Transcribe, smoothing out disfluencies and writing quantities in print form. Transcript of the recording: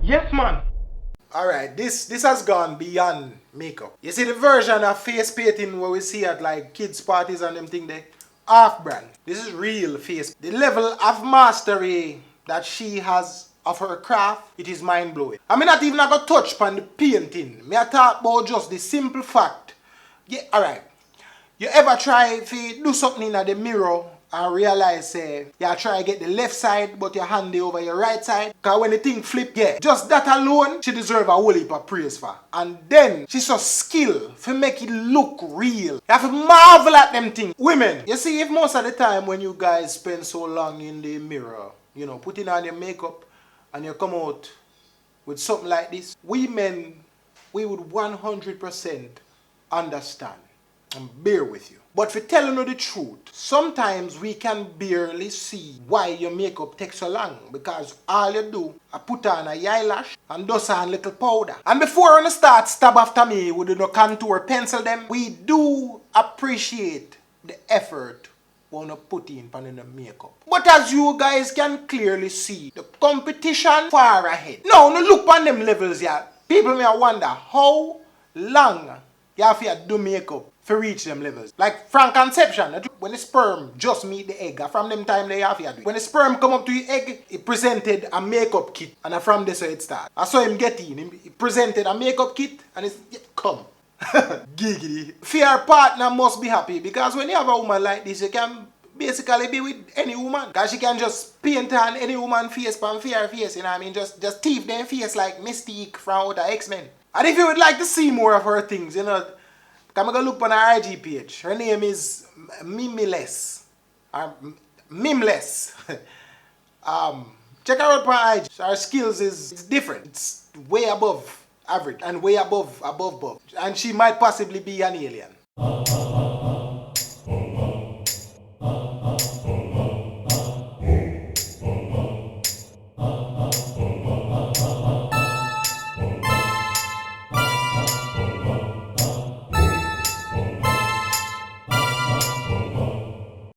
Yes, man. Alright, this has gone beyond makeup. You see the version of face painting where we see at like kids parties and them thing there? Half brand. This is real face. The level of mastery that she has of her craft, it is mind blowing. I mean not even I got touch on the painting. Me I talk about just the simple fact. Yeah, alright. You ever try if you do something in the mirror and realize you try to get the left side but your hand over your right side? Because when the thing flip, yeah, just that alone, she deserve a whole heap of praise for. And then, she's so skilled to make it look real. You have to marvel at them things. Women, you see if most of the time when you guys spend so long in the mirror, you know, putting on your makeup and you come out with something like this, we men, we would 100% understand and bear with you. But for telling you the truth, sometimes we can barely see why your makeup takes so long, because all you do is put on a eyelash and dust on little powder. And before you start stab after me with the contour pencil them, we do appreciate the effort we want to put in on the makeup. But as you guys can clearly see, the competition far ahead. Now, no look on them levels here. People may wonder how long you have to do makeup to reach them levels. Like from conception, when the sperm just meet the egg, from them time they have to do it. When the sperm come up to the egg, it presented a makeup kit, and from there so it starts. I saw him get in, he presented a makeup kit, and it's come. Giggity. Fear partner must be happy, because when you have a woman like this, you can basically be with any woman. Because she can just paint on any woman face from fear face, you know what I mean? Just teeth them face like Mystique from out of X-Men. And if you would like to see more of her things, you know, come and go look on her IG page. Her name is Mimless. Mimless. Check her out on IG. Her skills is different. It's way above average and way above. And she might possibly be an alien.